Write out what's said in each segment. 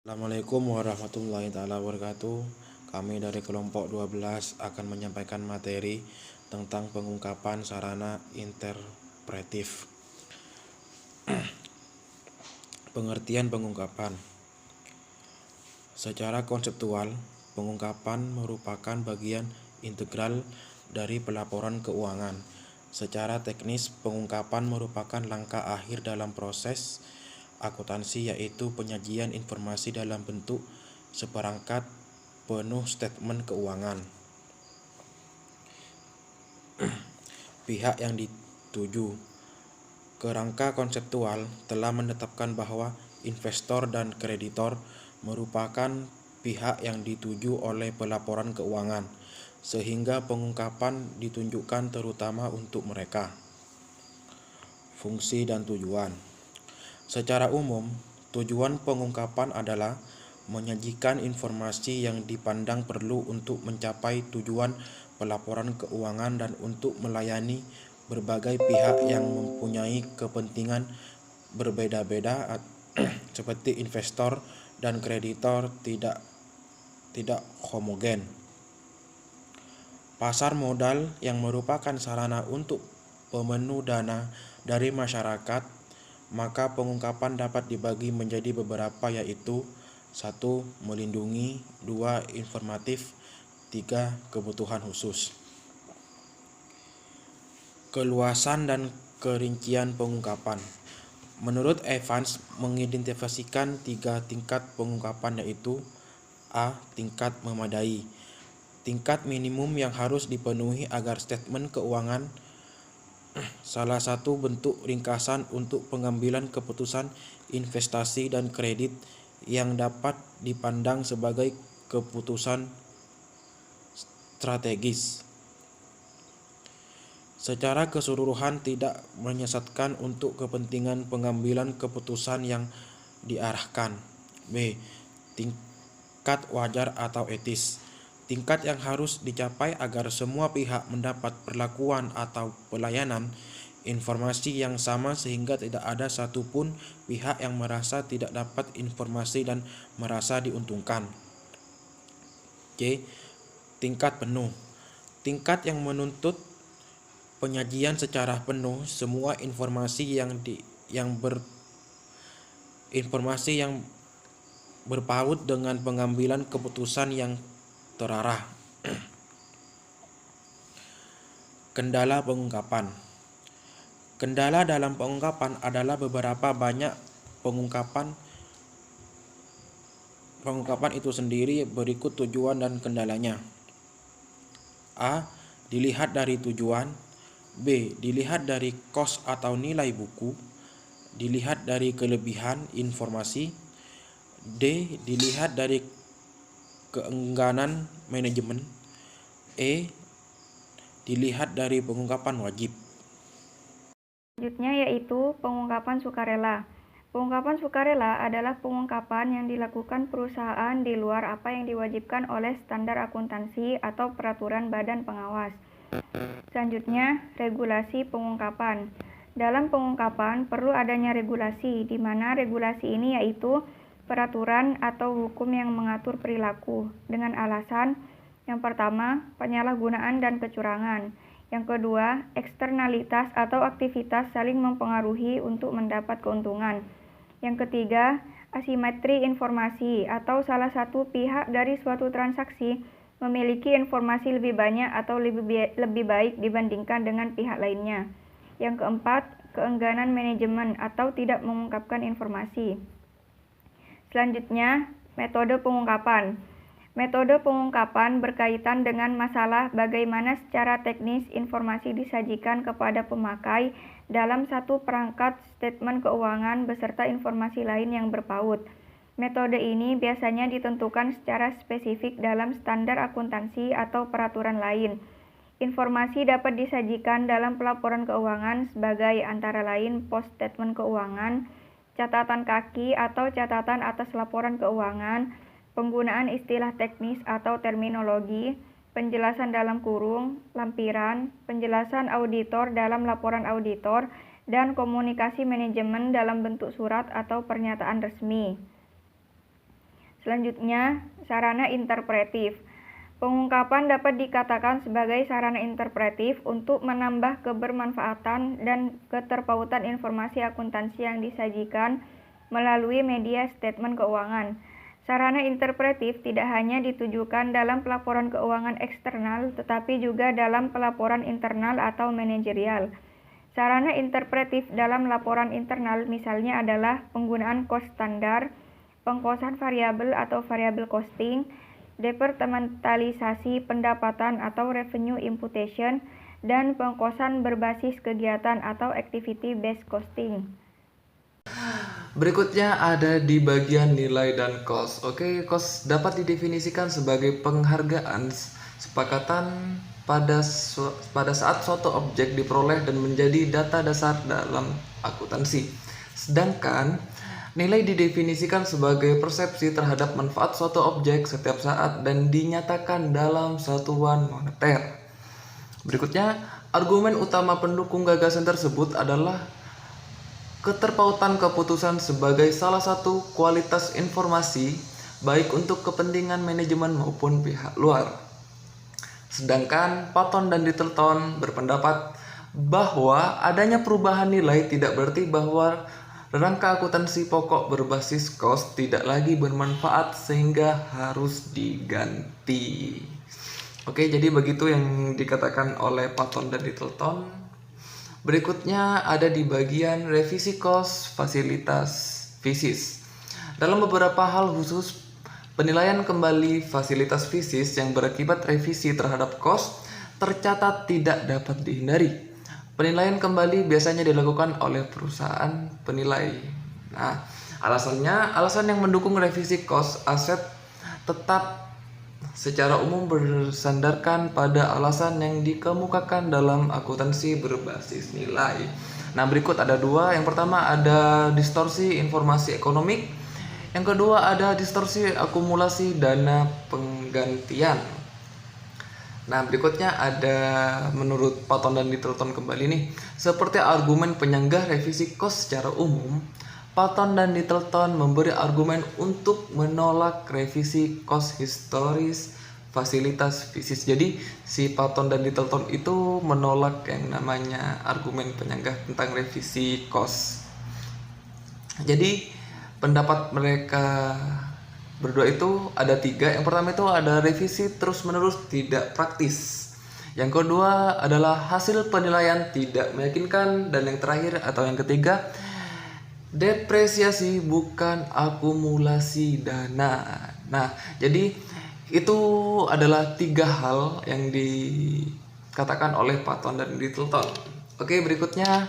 Assalamualaikum warahmatullahi wabarakatuh. Kami dari kelompok 12 akan menyampaikan materi tentang pengungkapan sarana interpretif. Pengertian pengungkapan. Secara konseptual, pengungkapan merupakan bagian integral dari pelaporan keuangan. Secara teknis, pengungkapan merupakan langkah akhir dalam proses akuntansi, yaitu penyajian informasi dalam bentuk seperangkat penuh statement keuangan. Pihak yang dituju. Kerangka konseptual telah menetapkan bahwa investor dan kreditor merupakan pihak yang dituju oleh pelaporan keuangan, sehingga pengungkapan ditunjukkan terutama untuk mereka. Fungsi dan tujuan. Secara umum, tujuan pengungkapan adalah menyajikan informasi yang dipandang perlu untuk mencapai tujuan pelaporan keuangan dan untuk melayani berbagai pihak yang mempunyai kepentingan berbeda-beda seperti investor dan kreditor tidak homogen. Pasar modal yang merupakan sarana untuk pemenuh dana dari masyarakat, maka pengungkapan dapat dibagi menjadi beberapa, yaitu 1. Melindungi, 2. Informatif, 3. Kebutuhan khusus. Keluasan dan kerincian pengungkapan. Menurut Evans, mengidentifikasikan 3 tingkat pengungkapan, yaitu A. Tingkat memadai. Tingkat minimum yang harus dipenuhi agar statement keuangan salah satu bentuk ringkasan untuk pengambilan keputusan investasi dan kredit yang dapat dipandang sebagai keputusan strategis. Secara keseluruhan tidak menyesatkan untuk kepentingan pengambilan keputusan yang diarahkan. B. Tingkat wajar atau etis. Tingkat yang harus dicapai agar semua pihak mendapat perlakuan atau pelayanan informasi yang sama sehingga tidak ada satupun pihak yang merasa tidak dapat informasi dan merasa diuntungkan. C. Tingkat penuh. Tingkat yang menuntut penyajian secara penuh semua informasi yang berpaut dengan pengambilan keputusan yang terarah. Kendala pengungkapan. Kendala dalam pengungkapan adalah beberapa banyak pengungkapan itu sendiri. Berikut tujuan dan kendalanya. A. Dilihat dari tujuan. B. Dilihat dari kos atau nilai buku. Dilihat dari kelebihan informasi. D. Dilihat dari keengganan manajemen. E. Dilihat dari pengungkapan wajib. Selanjutnya yaitu pengungkapan sukarela. Pengungkapan sukarela adalah pengungkapan yang dilakukan perusahaan di luar apa yang diwajibkan oleh standar akuntansi atau peraturan badan pengawas. Selanjutnya, regulasi pengungkapan. Dalam pengungkapan perlu adanya regulasi, di mana regulasi ini yaitu peraturan atau hukum yang mengatur perilaku dengan alasan yang pertama, penyalahgunaan dan kecurangan. Yang kedua, eksternalitas atau aktivitas saling mempengaruhi untuk mendapat keuntungan. Yang ketiga, asimetri informasi atau salah satu pihak dari suatu transaksi memiliki informasi lebih banyak atau lebih baik dibandingkan dengan pihak lainnya. Yang keempat, keengganan manajemen atau tidak mengungkapkan informasi. Selanjutnya, metode pengungkapan. Metode pengungkapan berkaitan dengan masalah bagaimana secara teknis informasi disajikan kepada pemakai dalam satu perangkat statement keuangan beserta informasi lain yang berpaut. Metode ini biasanya ditentukan secara spesifik dalam standar akuntansi atau peraturan lain. Informasi dapat disajikan dalam pelaporan keuangan sebagai antara lain post statement keuangan, catatan kaki atau catatan atas laporan keuangan, penggunaan istilah teknis atau terminologi, penjelasan dalam kurung, lampiran, penjelasan auditor dalam laporan auditor, dan komunikasi manajemen dalam bentuk surat atau pernyataan resmi. Selanjutnya, sarana interpretif. Pengungkapan dapat dikatakan sebagai sarana interpretif untuk menambah kebermanfaatan dan keterpautan informasi akuntansi yang disajikan melalui media statement keuangan. Sarana interpretif tidak hanya ditujukan dalam pelaporan keuangan eksternal, tetapi juga dalam pelaporan internal atau manajerial. Sarana interpretif dalam laporan internal misalnya adalah penggunaan cost standar, pengkosan variabel atau variable costing, departementalisasi pendapatan atau revenue imputation, dan pengkosan berbasis kegiatan atau activity based costing. Berikutnya ada di bagian nilai dan cost. Oke, cost dapat didefinisikan sebagai penghargaan sepakatan pada saat suatu objek diperoleh dan menjadi data dasar dalam akuntansi. Sedangkan nilai didefinisikan sebagai persepsi terhadap manfaat suatu objek setiap saat dan dinyatakan dalam satuan moneter. Berikutnya, argumen utama pendukung gagasan tersebut adalah keterpautan keputusan sebagai salah satu kualitas informasi baik untuk kepentingan manajemen maupun pihak luar. Sedangkan Patton dan Littleton berpendapat bahwa adanya perubahan nilai tidak berarti bahwa rangka akuntansi pokok berbasis cost tidak lagi bermanfaat sehingga harus diganti. Oke, jadi begitu yang dikatakan oleh Patton dan Littleton. Berikutnya ada di bagian revisi cost fasilitas fisis. Dalam beberapa hal khusus, penilaian kembali fasilitas fisis yang berakibat revisi terhadap cost tercatat tidak dapat dihindari. Penilaian kembali biasanya dilakukan oleh perusahaan penilai. Nah, alasan yang mendukung revisi cost aset tetap secara umum bersandarkan pada alasan yang dikemukakan dalam akuntansi berbasis nilai. Nah, berikut ada dua. Yang pertama ada distorsi informasi ekonomik. Yang kedua ada distorsi akumulasi dana penggantian. Nah, berikutnya ada menurut Patton dan Littleton kembali nih. Seperti argumen penyanggah revisi cost secara umum, Patton dan Littleton memberi argumen untuk menolak revisi cost historis fasilitas fisis. Jadi si Patton dan Littleton itu menolak yang namanya argumen penyanggah tentang revisi cost. Jadi pendapat mereka berdua itu ada tiga. Yang pertama itu ada revisi terus-menerus tidak praktis. Yang kedua adalah hasil penilaian tidak meyakinkan. Dan yang terakhir atau yang ketiga, depresiasi bukan akumulasi dana. Nah, jadi itu adalah tiga hal yang dikatakan oleh Patton dan Littleton. Oke, berikutnya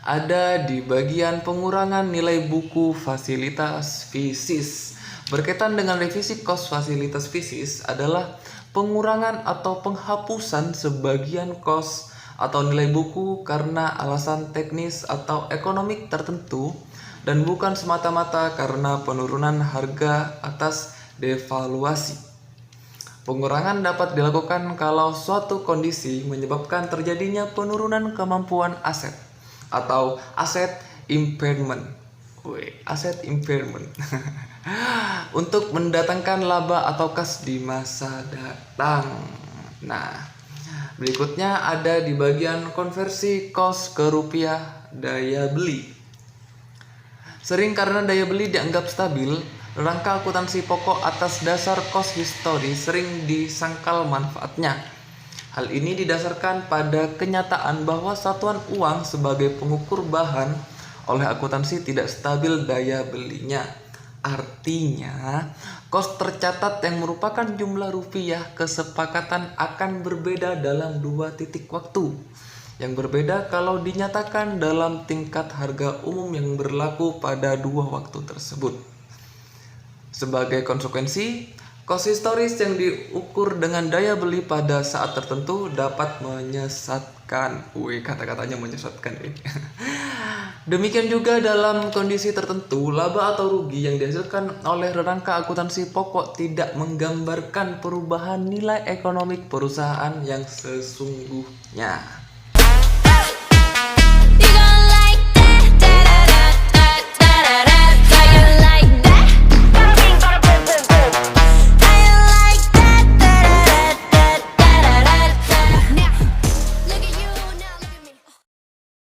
ada di bagian pengurangan nilai buku fasilitas fisis. Berkaitan dengan revisi cost fasilitas fisis adalah pengurangan atau penghapusan sebagian cost atau nilai buku karena alasan teknis atau ekonomik tertentu dan bukan semata-mata karena penurunan harga atas devaluasi. Pengurangan dapat dilakukan kalau suatu kondisi menyebabkan terjadinya penurunan kemampuan aset atau aset impairment. Aset impairment. Untuk mendatangkan laba atau kas di masa datang. Nah, berikutnya ada di bagian konversi cost ke rupiah daya beli. Sering karena daya beli dianggap stabil, rangka akuntansi pokok atas dasar cost history sering disangkal manfaatnya. Hal ini didasarkan pada kenyataan bahwa satuan uang sebagai pengukur bahan oleh akuntansi tidak stabil daya belinya. Artinya, kos tercatat yang merupakan jumlah rupiah kesepakatan akan berbeda dalam dua titik waktu. Yang berbeda kalau dinyatakan dalam tingkat harga umum yang berlaku pada dua waktu tersebut. Sebagai konsekuensi, kos historis yang diukur dengan daya beli pada saat tertentu dapat menyesatkan. Kata-katanya menyesatkan. Demikian juga dalam kondisi tertentu, laba atau rugi yang dihasilkan oleh rangka akuntansi pokok tidak menggambarkan perubahan nilai ekonomik perusahaan yang sesungguhnya.